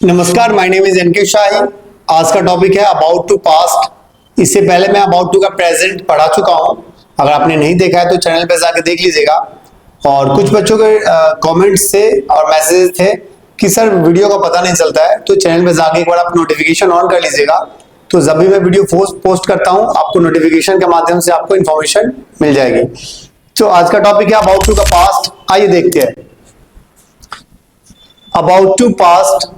नमस्कार, my name is N K शाही। आज का टॉपिक है अबाउट टू पास्ट। इससे पहले मैं अबाउट टू का प्रेजेंट पढ़ा चुका हूं। अगर आपने नहीं देखा है तो चैनल पे जाके देख लीजिएगा। और कुछ बच्चों के कमेंट्स थे और मैसेजेस थे कि सर वीडियो का पता नहीं चलता है, तो चैनल पे जाके एक बार आप नोटिफिकेशन ऑन कर लीजिएगा। तो जब भी मैं वीडियो पोस्ट करता हूँ आपको नोटिफिकेशन के माध्यम से आपको इन्फॉर्मेशन मिल जाएगी। तो आज का टॉपिक है अबाउट टू का पास्ट। आइए देखते हैं। अबाउट टू पास्ट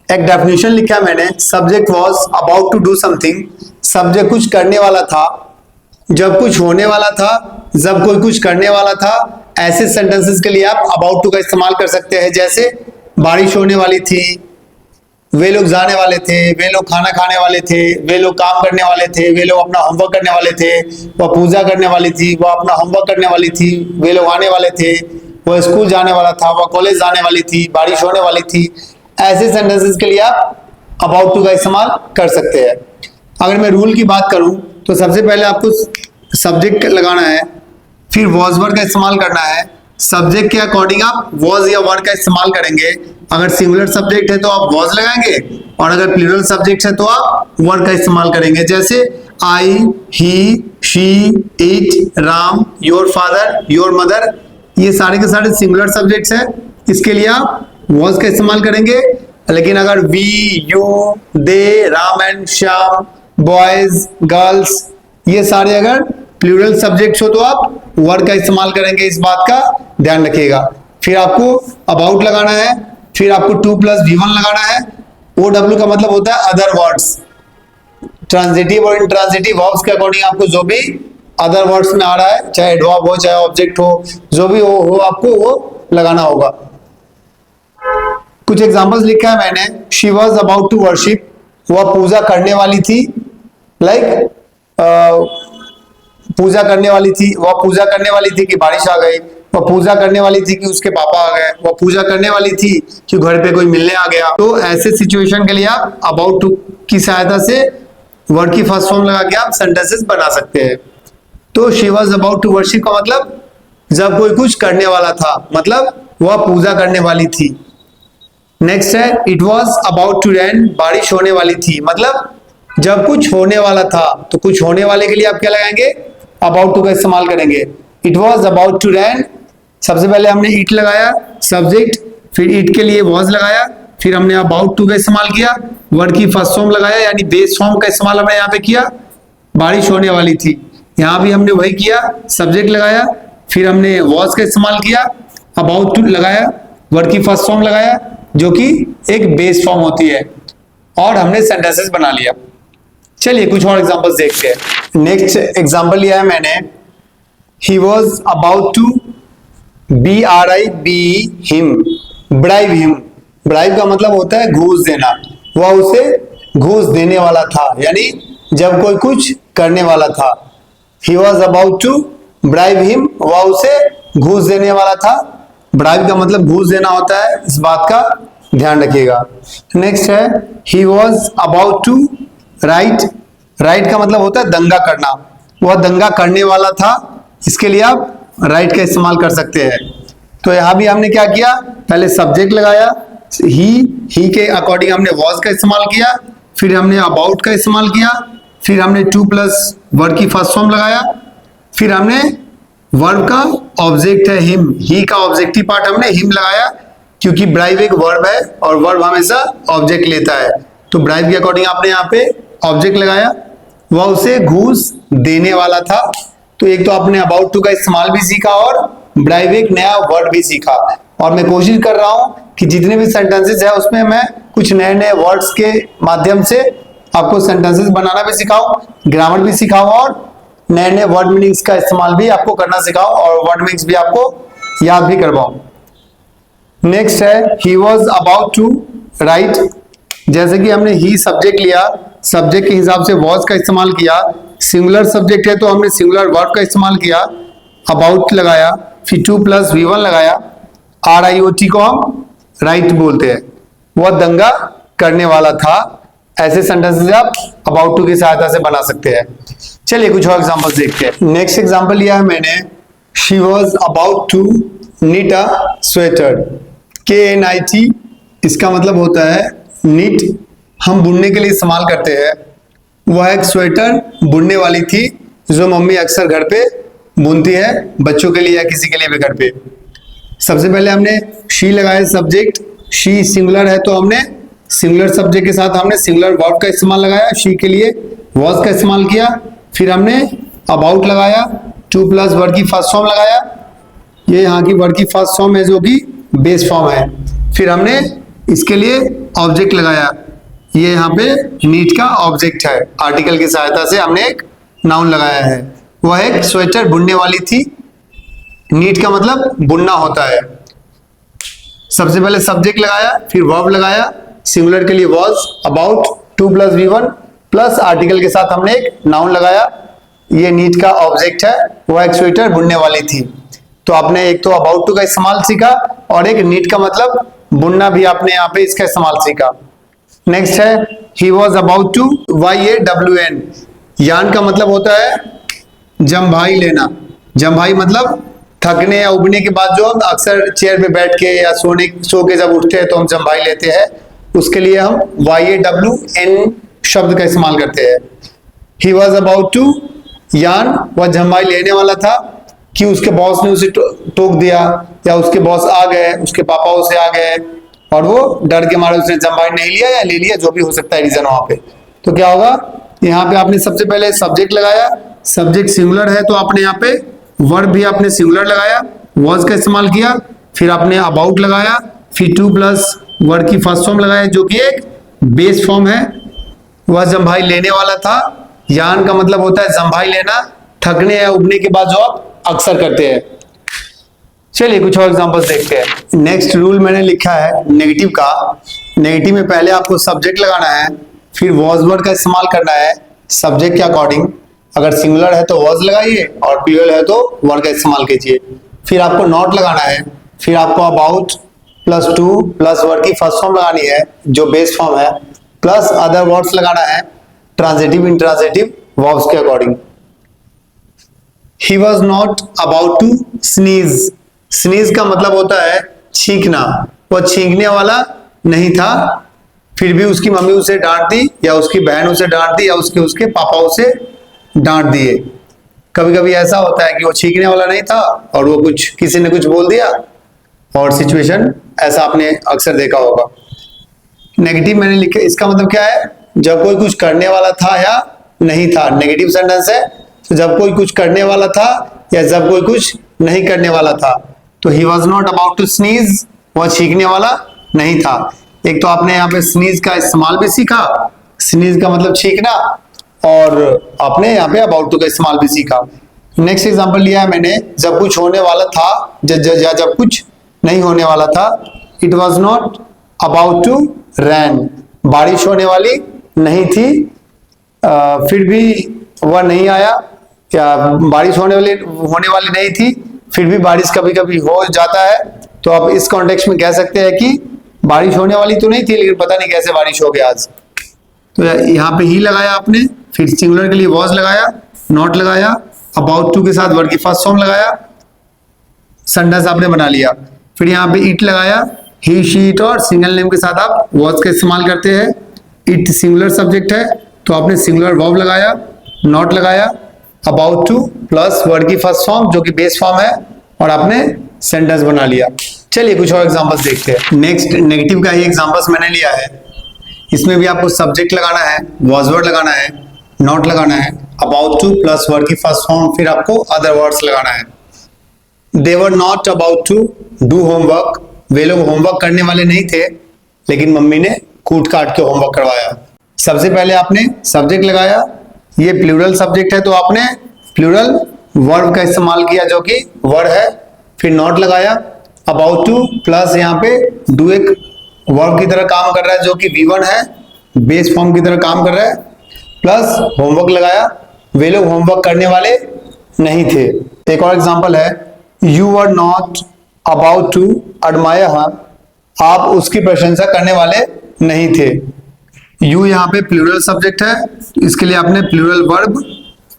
एक डेफिनेशन लिखा है मैंने। Subject was about to do something. Subject कुछ करने वाला था, जब कुछ होने वाला था, जब कोई कुछ करने वाला था। ऐसे सेंटेंसेस के लिए आप अबाउट टू का इस्तेमाल कर सकते हैं। जैसे बारिश होने वाली थी, वे लोग जाने वाले थे, वे लोग खाना खाने वाले थे, वे लोग काम करने वाले थे, वे लोग अपना होमवर्क करने वाले थे, वह पूजा करने वाली थी, वह अपना होमवर्क करने वाली थी, वे लोग आने वाले थे, वह स्कूल जाने वाला था, वह कॉलेज जाने वाली थी, बारिश होने वाली थी। ऐसे सेंटेंसेस के लिए आप अबाउट टू का इस्तेमाल कर सकते हैं। अगर मैं रूल की बात करूं तो सबसे पहले आपको सब्जेक्ट लगाना है, फिर वॉज वर्ड का इस्तेमाल करना है। सब्जेक्ट के अकॉर्डिंग आप वॉज या वर्ड का इस्तेमाल करेंगे। अगर सिंगुलर सब्जेक्ट है तो आप वॉज लगाएंगे, और अगर प्लूरल सब्जेक्ट है तो आप वर्ड का इस्तेमाल करेंगे। जैसे I, he, she, it, Ram, your father, your mother, ये सारे के सारे सिंगुलर सब्जेक्ट्स हैं। इसके लिए आप वॉज का इस्तेमाल करेंगे। लेकिन अगर we, you, they, Ram and Shyam, boys, girls, ये सारे अगर प्लूरल सब्जेक्ट्स हो तो आप वर्ड का इस्तेमाल करेंगे। इस बात का ध्यान रखिएगा। फिर आपको अबाउट लगाना है, फिर आपको टू प्लस V1 लगाना है। OW का मतलब होता है अदर वर्ड्स। ट्रांजिटिव और इंट्रांजिटिव वर्ब्स के अकॉर्डिंग आपको जो भी अदर वर्ड्स में आ रहा है, चाहे एडवर्ब हो चाहे ऑब्जेक्ट हो, जो भी हो आपको वो लगाना होगा। कुछ एग्जांपल्स लिखा है मैंने। She was about to worship, वह पूजा करने वाली थी। पूजा करने वाली थी, वह पूजा करने वाली थी कि बारिश आ गई, वह पूजा करने वाली थी कि उसके पापा आ गए, वह पूजा करने वाली थी कि घर पे कोई मिलने आ गया। तो ऐसे सिचुएशन के लिए आप अबाउट टू की सहायता से वर्ड की फर्स्ट फॉर्म लगा के आप सेंटेंसेस बना सकते हैं। तो she was about to worship का मतलब जब कोई कुछ करने वाला था, मतलब वह पूजा करने वाली थी। नेक्स्ट है it was about to rain, बारिश होने वाली थी, मतलब जब कुछ होने वाला था। तो कुछ होने वाले के लिए आप क्या लगाएंगे? अबाउट टू का इस्तेमाल करेंगे। It was about to rain, सबसे पहले हमने इट लगाया सब्जेक्ट, फिर इट के लिए वॉज लगाया, फिर हमने अबाउट टू का इस्तेमाल किया, वर्ड की फर्स्ट फॉर्म लगाया यानी बेस फॉर्म का इस्तेमाल हमने यहाँ पे किया। बारिश होने वाली थी, यहाँ भी हमने वही किया, सब्जेक्ट लगाया, फिर हमने वॉज का इस्तेमाल किया, अबाउट टू लगाया, वर्ड की फर्स्ट फॉर्म लगाया जो कि एक बेस फॉर्म होती है, और हमने सेंटेंसेस बना लिया। चलिए कुछ और एग्जांपल्स देखते हैं। नेक्स्ट एग्जांपल लिया है मैंने। He was about to BRIBE him, bribe him. Bribe का मतलब होता है घूस देना। वह उसे घूस देने वाला था, यानी जब कोई कुछ करने वाला था। He was about to bribe him, वह उसे घूस देने वाला था। ब्राइब का मतलब घूस देना होता है, इस बात का ध्यान रखिएगा। नेक्स्ट है he was about to write. Write का मतलब होता है दंगा करना, वह दंगा करने वाला था। इसके लिए आप राइट का इस्तेमाल कर सकते हैं। तो यहां भी हमने क्या किया, पहले सब्जेक्ट लगाया, ही के अकॉर्डिंग हमने वॉज का इस्तेमाल किया, फिर हमने अबाउट का इस्तेमाल किया, फिर हमने टू प्लस वर्ड की फर्स्ट फॉर्म लगाया, फिर हमने वर्ब का ऑब्जेक्ट है हिम, ही का ऑब्जेक्टिव पार्ट हमने हिम लगाया, क्योंकि ब्राइब एक वर्ब है और वर्ब हमेशा ऑब्जेक्ट लेता है। तो ब्राइब के अकॉर्डिंग आपने यहाँ पे ऑब्जेक्ट लगाया, वह उसे घूस देने वाला था। तो एक तो आपने अबाउट टू का इस्तेमाल भी सीखा और ब्राइब एक नया वर्ड भी सीखा। और मैं कोशिश कर रहा हूं कि जितने भी सेंटेंसेस है उसमें मैं कुछ नए नए वर्ड्स के माध्यम से आपको सेंटेंसेस बनाना भी सिखाऊं, ग्रामर भी सिखाऊं, और नए नए वर्ड मीनिंग्स का इस्तेमाल भी आपको करना सिखाऊं, और वर्ड मीनिंग्स भी आपको याद भी करवाऊं। नेक्स्ट है he was about to write. जैसे कि हमने ही सब्जेक्ट लिया, सब्जेक्ट के हिसाब से वॉज का इस्तेमाल किया। सिंगुलर सब्जेक्ट है तो हमने सिंगुलर वर्ब का इस्तेमाल किया, अबाउट लगाया, फिर टू प्लस V1 लगाया। RIOT को हम राइट बोलते हैं, वह दंगा करने वाला था। ऐसे सेंटेंसेस आप अबाउट टू की सहायता से बना सकते हैं। चलिए कुछ और एग्जांपल्स देखते हैं। नेक्स्ट एग्जांपल लिया है मैंने। She was about to knit a sweater. KNIT इसका मतलब होता है नीट हम बुनने के लिए इस्तेमाल करते हैं, वह एक स्वेटर बुनने वाली थी जो मम्मी अक्सर घर पे बुनती है, बच्चों के लिए या किसी के लिए भी घर पे। सबसे पहले हमने शी लगाया सब्जेक्ट, शी सिंगुलर है तो हमने सिंगुलर सब्जेक्ट के साथ हमने सिंगुलर वर्ब का इस्तेमाल लगाया, शी के लिए वॉज का इस्तेमाल किया। फिर हमने अबाउट लगाया, टू प्लस वर्ड की फर्स्ट फॉर्म लगाया, ये यहाँ की वर्ड की फर्स्ट फॉर्म है जो कि बेस फॉर्म है। फिर हमने इसके लिए ऑब्जेक्ट लगाया, ये यहाँ पे नीट का ऑब्जेक्ट है, आर्टिकल की सहायता से हमने एक नाउन लगाया है। वह एक स्वेटर बुनने वाली थी, नीट का मतलब बुनना होता है। सबसे पहले सब्जेक्ट लगाया, फिर वर्ब लगाया, सिंगुलर के लिए was, about, to plus V1 plus article के साथ हमने एक नाउन लगाया, ये नीट का ऑब्जेक्ट है, वह एक स्वेटर बुनने वाली थी। तो आपने एक तो अबाउट टू का इस्तेमाल सीखा और एक नीट का मतलब बुनना भी आपने यहाँ पे इसका इस्तेमाल सीखा। नेक्स्ट है he was about to YAWN, yawn का मतलब होता है जम्भाई लेना। जम्भाई मतलब थकने या उबने के बाद जो हम अक्सर चेयर पे बैठ के या सो के जब उठते हैं तो हम जम्भाई लेते हैं, उसके लिए हम YAWN शब्द का इस्तेमाल करते हैं। ही वॉज अबाउट टू यान, वह जम्भाई लेने वाला था कि उसके बॉस ने उसे टोक दिया या उसके बॉस आ गए, उसके पापा उसे आ गए और वो डर के मारे उसने जम्भाई नहीं लिया या ले लिया, जो भी हो सकता है रीजन वहां पे। तो क्या होगा, यहाँ पे आपने सबसे पहले सब्जेक्ट लगाया, सब्जेक्ट सिंगुलर है तो आपने यहाँ पे वर्ब भी आपने सिंगुलर लगाया, वॉज का इस्तेमाल किया, फिर आपने अबाउट लगाया, फिर टू प्लस वर्ड की फर्स्ट फॉर्म लगाया जो कि एक बेस फॉर्म है। वह जम्भाई लेने वाला था, यान का मतलब होता है जम्भाई लेना, थकने या उबने के बाद जो आप अक्सर करते हैं। चलिए कुछ और एग्जांपल्स देखते हैं। नेक्स्ट रूल मैंने लिखा है नेगेटिव का। नेगेटिव में पहले आपको सब्जेक्ट लगाना है, फिर वॉज वर्ड का इस्तेमाल करना है सब्जेक्ट के अकॉर्डिंग। अगर सिंगुलर है तो वॉज लगाइए और प्लूरल है तो वर्ड का इस्तेमाल कीजिए। फिर आपको नॉट लगाना है, फिर आपको about plus to plus word की फर्स्ट फॉर्म लगानी है जो बेस फॉर्म है, प्लस अदर वर्ड्स लगाना है ट्रांजिटिव इंट्रांजिटिव वर्ब्स के according. He was not about to sneeze, sneeze का मतलब होता है छींकना, वह छींकने वाला नहीं था, फिर भी उसकी मम्मी उसे डांट दी या उसकी बहन उसे डांट दी या उसके पापा उसे डांट दिए। कभी कभी ऐसा होता है कि वो छींकने वाला नहीं था और वो किसी ने कुछ बोल दिया और सिचुएशन ऐसा आपने अक्सर देखा होगा। नेगेटिव मैंने लिखा, इसका मतलब क्या है, जब कोई कुछ करने वाला था या नहीं था। नेगेटिव सेंटेंस है तो जब कोई कुछ करने वाला था या जब कोई कुछ नहीं करने वाला था। तो he was not about to sneeze, वह छींकने वाला नहीं था। एक तो आपने यहाँ पे स्नीज का इस्तेमाल भी सीखा, स्नीज का मतलब छींकना, और आपने यहाँ पे अबाउट टू का इस्तेमाल भी सीखा। नेक्स्ट एग्जांपल लिया है मैंने, जब कुछ होने वाला था जब कुछ नहीं होने वाला था। It was not about to rain, बारिश होने वाली नहीं थी, फिर भी वह नहीं आया, या बारिश होने वाली नहीं थी, फिर भी बारिश कभी कभी हो जाता है। तो आप इस कॉन्टेक्स्ट में कह सकते हैं कि बारिश होने वाली तो नहीं थी लेकिन पता नहीं कैसे बारिश हो गया आज। तो यहाँ पे ही लगाया आपने, फिर सिंगुलर के लिए वॉज लगाया, नॉट लगाया, अबाउट टू के साथ वर्ड की फर्स्ट फॉर्म लगाया, सेंटेंस आपने बना लिया। फिर यहाँ पे इट लगाया, ही शी इट, और सिंगल नेम के साथ आप वॉज का इस्तेमाल करते हैं। इट सिंगुलर सब्जेक्ट है तो आपने सिंगुलर वर्ब लगाया, नॉट लगाया, अबाउट टू प्लस वर्ड की फर्स्ट फॉर्म जो कि बेस फॉर्म है, और आपने सेंटेंस बना लिया। चलिए कुछ और एग्जांपल्स देखते हैं। नेक्स्ट नेगेटिव का ही एग्जांपल्स मैंने लिया है, इसमें भी आपको सब्जेक्ट लगाना है, वॉज वर्ड लगाना है, नॉट लगाना है, अबाउट टू प्लस वर्ड की फर्स्ट फॉर्म, फिर आपको अदर वर्ड्स लगाना है। They were not about to do homework, वे लोग होमवर्क करने वाले नहीं थे लेकिन मम्मी ने कूट काट के होमवर्क करवाया। सबसे पहले आपने सब्जेक्ट लगाया, ये प्लूरल सब्जेक्ट है तो आपने प्लूरल वर्ब का इस्तेमाल किया जो कि वर्ड है। फिर नॉट लगाया, अबाउट टू प्लस यहाँ पे डू एक वर्ब की तरह काम कर रहा है जो कि V1 है, बेस फॉर्म की तरह काम कर रहा है, प्लस होमवर्क लगाया, वे लोग होमवर्क करने वाले नहीं थे। एक और एग्जांपल है, you were not about to admire her, आप उसकी प्रशंसा करने वाले नहीं थे। यू यहाँ पे प्लूरल सब्जेक्ट है, इसके लिए आपने प्लूरल वर्ब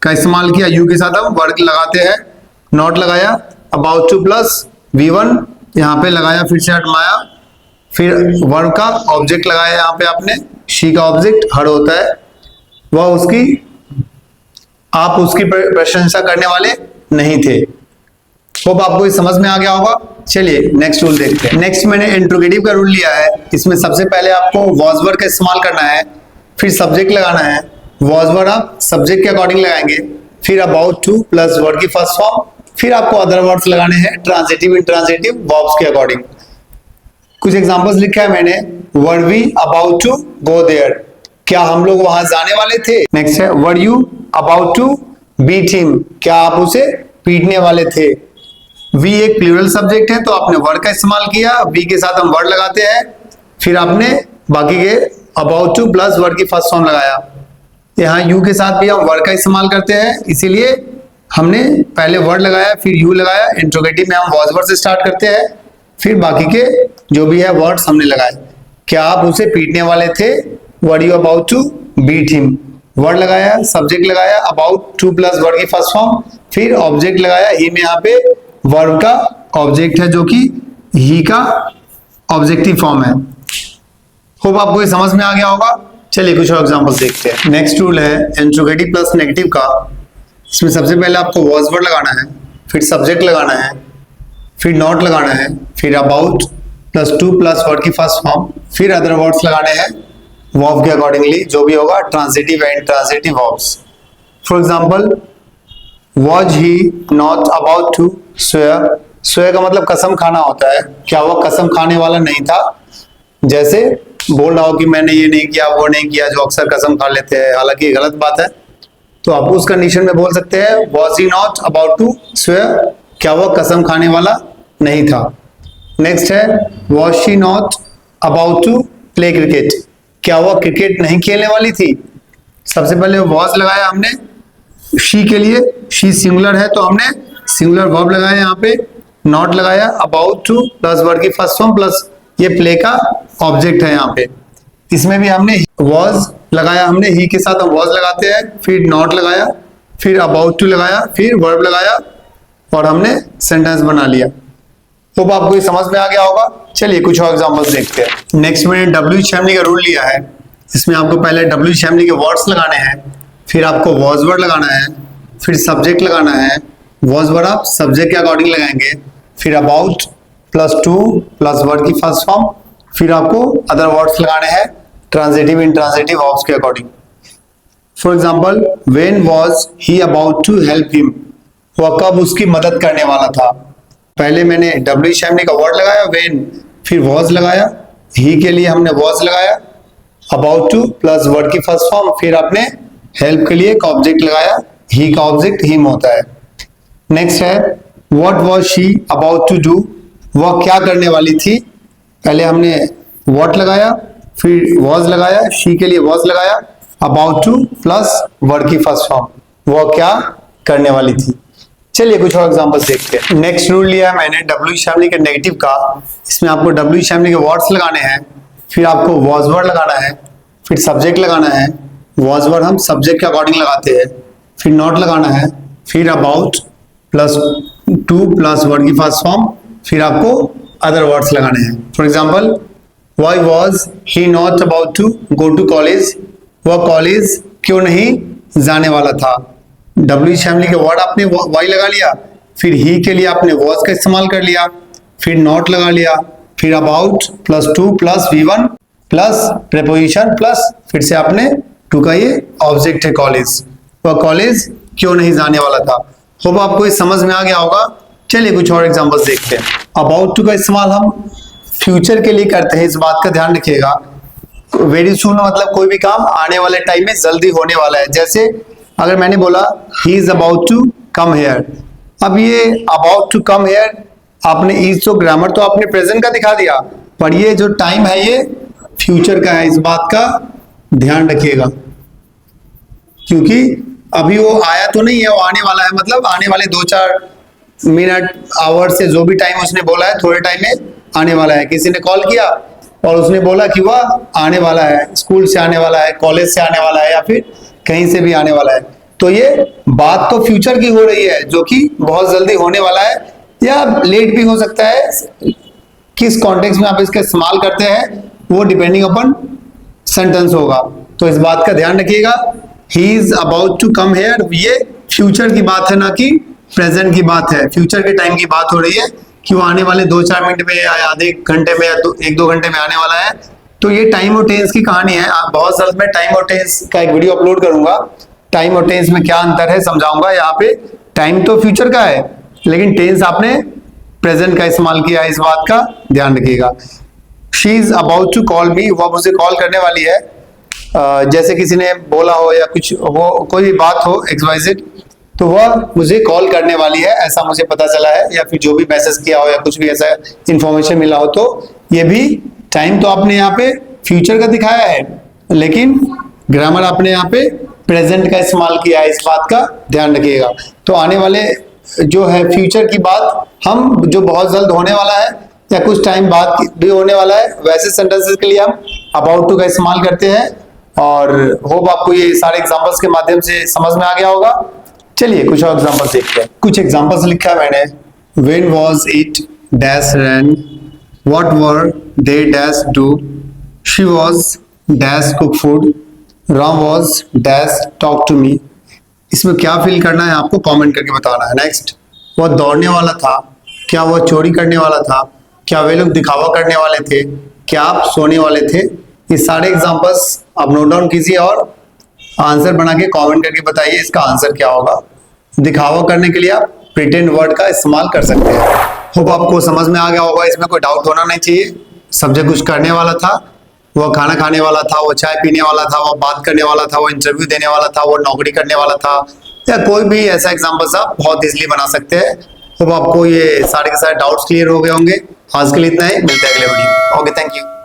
का इस्तेमाल किया, यू के साथ हम वर्ड लगाते हैं। नॉट लगाया, अबाउट टू प्लस V1 यहाँ पे लगाया, फिर से एडमायर, फिर वर्ब का ऑब्जेक्ट लगाया यहाँ पे आपने, शी का ऑब्जेक्ट हर होता है, वह उसकी, आप उसकी प्रशंसा करने वाले नहीं थे। होप आपको ये समझ में आ गया होगा। चलिए नेक्स्ट रूल देखते हैं। नेक्स्ट मैंने इंट्रोगेटिव का रूल लिया है। इसमें सबसे पहले आपको वॉज वर्ड का इस्तेमाल करना है, फिर सब्जेक्ट लगाना है, वॉज वर्ड आप सब्जेक्ट के अकॉर्डिंग लगाएंगे, फिर अबाउट टू प्लस वर्ड की फर्स्ट फॉर्म, फिर आपको अदर वर्ड्स लगाने हैं ट्रांजिटिव इंट्रांजिटिव वर्ब्स के अकॉर्डिंग। कुछ एग्जांपल्स लिखा है मैंने, were we about to go there, क्या हम लोग वहां जाने वाले थे। नेक्स्ट है were you about to beat him, क्या आप उसे पीटने वाले थे। वी एक प्लूरल सब्जेक्ट है तो आपने वर्ड का इस्तेमाल किया, वी के साथ हम वर्ड लगाते हैं, फिर आपने बाकी के अबाउट टू प्लस वर्ड की फर्स्ट फॉर्म लगाया। यहाँ यू के साथ भी हम वर्ड का इस्तेमाल करते हैं, इसीलिए हमने पहले वर्ड लगाया फिर यू लगाया। इंट्रोगेटिव में हम वॉज वर्ड से स्टार्ट करते हैं, फिर बाकी के जो भी है वर्ड्स हमने लगाए। क्या आप उसे पीटने वाले थे, were you about to beat him, word लगाया, सब्जेक्ट लगाया, अबाउट टू प्लस वर्ड की फर्स्ट फॉर्म, फिर ऑब्जेक्ट लगाया, ही में यहाँ पे वर्ब का ऑब्जेक्ट है जो कि ही का ऑब्जेक्टिव फॉर्म है। होप आपको ये समझ में आ गया होगा। चलिए कुछ और एग्जांपल्स देखते हैं। नेक्स्ट रूल है इंट्रोगेटिव प्लस नेगेटिव का। इसमें सबसे पहले आपको वॉज वर्ड लगाना है, फिर सब्जेक्ट लगाना है, फिर नॉट लगाना है, फिर about plus to plus word की फर्स्ट फॉर्म, फिर अदर वर्ड्स लगाने हैं वर्ब के अकॉर्डिंगली, जो भी होगा transitive and transitive verbs. For example was he not about to swear, swear का मतलब कसम खाना होता है, क्या वह कसम खाने वाला नहीं था। जैसे बोल रहा हो कि मैंने ये नहीं किया वो नहीं किया, जो अक्सर कसम खा लेते हैं, हालांकि ये गलत बात है, तो आप उस कंडीशन में बोल सकते हैं was he not about to swear, क्या वह कसम खाने वाला नहीं था। नेक्स्ट है was she not about to play cricket, क्या वह क्रिकेट नहीं खेलने वाली थी। सबसे पहले वॉज लगाया हमने शी के लिए, शी सिंगुलर है तो हमने सिंगुलर वर्ब लगाया यहाँ पे, नॉट लगाया, अबाउट टू प्लस वर्ड की फर्स्ट फॉर्म प्लस ये प्ले का ऑब्जेक्ट है यहाँ पे। इसमें भी हमने वॉज लगाया, हमने ही के साथ हम वॉज लगाते हैं, फिर नॉट लगाया, फिर अबाउट टू लगाया, फिर वर्ब लगाया और हमने सेंटेंस बना लिया। तो आपको ये समझ में आ गया होगा। चलिए कुछ और एग्जांपल्स देखते हैं। नेक्स्ट मैंने डब्ल्यू शैमली का रूल लिया है। इसमें आपको पहले डब्ल्यू शैमली के वर्ड्स लगाने हैं, फिर आपको वॉज वर्ड लगाना है, फिर सब्जेक्ट लगाना है, वॉज वर्ड आप सब्जेक्ट के अकॉर्डिंग लगाएंगे, फिर about plus to plus word की फर्स्ट फॉर्म, फिर आपको अदर वर्ड्स लगाने हैं ट्रांजिटिव इंट्रांजिटिव वर्ब्स के according. For example when was he about to help him, वह कब उसकी मदद करने वाला था। पहले मैंने डब्ल्यू शैमली का वर्ड लगाया व्हेन, फिर वाज लगाया, ही के लिए हमने वाज लगाया, अबाउट टू प्लस वर्ड की फर्स्ट फॉर्म, फिर आपने हेल्प के लिए एक ऑब्जेक्ट लगाया, ही का ऑब्जेक्ट हिम होता है। नेक्स्ट है what was she about to do, वह क्या करने वाली थी। पहले हमने व्हाट लगाया, फिर वाज लगाया, शी के लिए वाज लगाया, अबाउट टू प्लस वर्ड की फर्स्ट फॉर्म, वह क्या करने वाली थी। चलिए कुछ और एग्जांपल्स देखते हैं। नेक्स्ट रूल लिया मैंने डब्ल्यू शैमली के नेगेटिव का। इसमें आपको डब्ल्यू शैमली के वर्ड्स लगाने हैं, फिर आपको वाज वर्ड लगाना है, फिर सब्जेक्ट लगाना है, वाज वर्ड हम सब्जेक्ट के अकॉर्डिंग लगाते हैं, फिर नॉट लगाना है, फिर about plus to plus word की फर्स्ट फॉर्म, फिर आपको अदर वर्ड्स लगाने हैं। For example why was he not about to go to college, वह कॉलेज क्यों नहीं जाने वाला था। डब्ल्यू शैमली के वर्ड आपने वाई लगा लिया, फिर ही के लिए आपने वॉज का इस्तेमाल कर लिया, फिर नॉट लगा लिया, फिर about plus to plus V1 plus preposition plus फिर से आपने टू का ये ऑब्जेक्ट है कॉलेज, वह कॉलेज क्यों नहीं जाने वाला था। होप आपको ये समझ में आ गया होगा। चलिए कुछ और एग्जांपल्स देखते हैं। अबाउट टू का इस्तेमाल हम फ्यूचर के लिए करते हैं, इस बात का ध्यान रखिएगा। वेरी सून मतलब कोई भी काम आने वाले टाइम में जल्दी होने वाला है। जैसे अगर मैंने बोला he is about to come here, अब ये अबाउट टू कम हेयर आपने इज तो ग्रामर तो आपने प्रेजेंट का दिखा दिया, पर ये जो टाइम है ये फ्यूचर का है, इस बात का ध्यान रखिएगा। क्योंकि अभी वो आया तो नहीं है, वो आने वाला है, मतलब आने वाले 2-4 मिनट आवर से जो भी टाइम उसने बोला है थोड़े टाइम में आने वाला है। किसी ने कॉल किया और उसने बोला कि वह आने वाला है, स्कूल से आने वाला है, कॉलेज से आने वाला है या फिर कहीं से भी आने वाला है, तो ये बात तो फ्यूचर की हो रही है जो कि बहुत जल्दी होने वाला है या लेट भी हो सकता है, किस कॉन्टेक्स्ट में आप इसका इस्तेमाल करते हैं वो डिपेंडिंग अपॉन सेंटेंस होगा। तो इस बात का ध्यान रखिएगा। He is about to come here, ये फ्यूचर की बात है ना कि प्रेजेंट की बात है। फ्यूचर के टाइम की बात हो रही है कि वो आने वाले 2-4 मिनट में या आधे घंटे में या 1-2 घंटे में आने वाला है। तो ये टाइम और टेंस की कहानी है। बहुत जल्द मैं टाइम और टेंस का एक वीडियो अपलोड करूंगा। टाइम और टेंस में क्या अंतर है समझाऊंगा। यहाँ पे टाइम तो फ्यूचर का है लेकिन टेंस आपने प्रेजेंट का इस्तेमाल किया है, इस बात का ध्यान रखिएगा। She is about to call me, वह मुझे कॉल करने वाली है। जैसे किसी ने बोला हो या कुछ वो कोई भी बात हो XYZ, तो वह मुझे कॉल करने वाली है ऐसा मुझे पता चला है, या फिर जो भी मैसेज किया हो या कुछ भी ऐसा इंफॉर्मेशन मिला हो। तो ये भी टाइम तो आपने यहाँ पे फ्यूचर का दिखाया है लेकिन ग्रामर आपने यहाँ पे प्रेजेंट का इस्तेमाल किया है, इस बात का ध्यान रखिएगा। तो आने वाले जो है फ्यूचर की बात हम जो बहुत जल्द होने वाला है या कुछ टाइम बाद भी होने वाला है, वैसे सेंटेंसेस के लिए हम अबाउट टू का इस्तेमाल करते हैं। और होप आपको ये सारे एग्जांपल्स के माध्यम से समझ में आ गया होगा। चलिए कुछ और एग्जांपल्स देखते हैं। कुछ एग्जांपल्स लिखा है मैंने। When was it dash ran, what were they dash do, she was dash cook food, Ram was dash talk to me. इसमें क्या फील करना है आपको कमेंट करके बताना है। नेक्स्ट, वह दौड़ने वाला था, क्या वह चोरी करने वाला था, क्या वे लोग दिखावा करने वाले थे, क्या आप सोने वाले थे। ये सारे एग्जांपल्स आप नोट डाउन कीजिए और आंसर बना के कमेंट करके बताइए इसका आंसर क्या होगा। दिखावा करने के लिए आप प्रिटेंड वर्ड का इस्तेमाल कर सकते हैं। होप आपको समझ में आ गया होगा, इसमें कोई डाउट होना नहीं चाहिए। सब्जेक्ट कुछ करने वाला था, वह खाना खाने वाला था, वो चाय पीने वाला था, वो बात करने वाला था, वो इंटरव्यू देने वाला था, वो नौकरी करने वाला था, या कोई भी ऐसा एग्जांपल्स आप बहुत इजीली बना सकते हैं। तो आपको ये सारे के सारे डाउट्स क्लियर हो गए होंगे। आज के लिए इतना ही, मिलते हैं अगले वीडियो। Okay, thank you.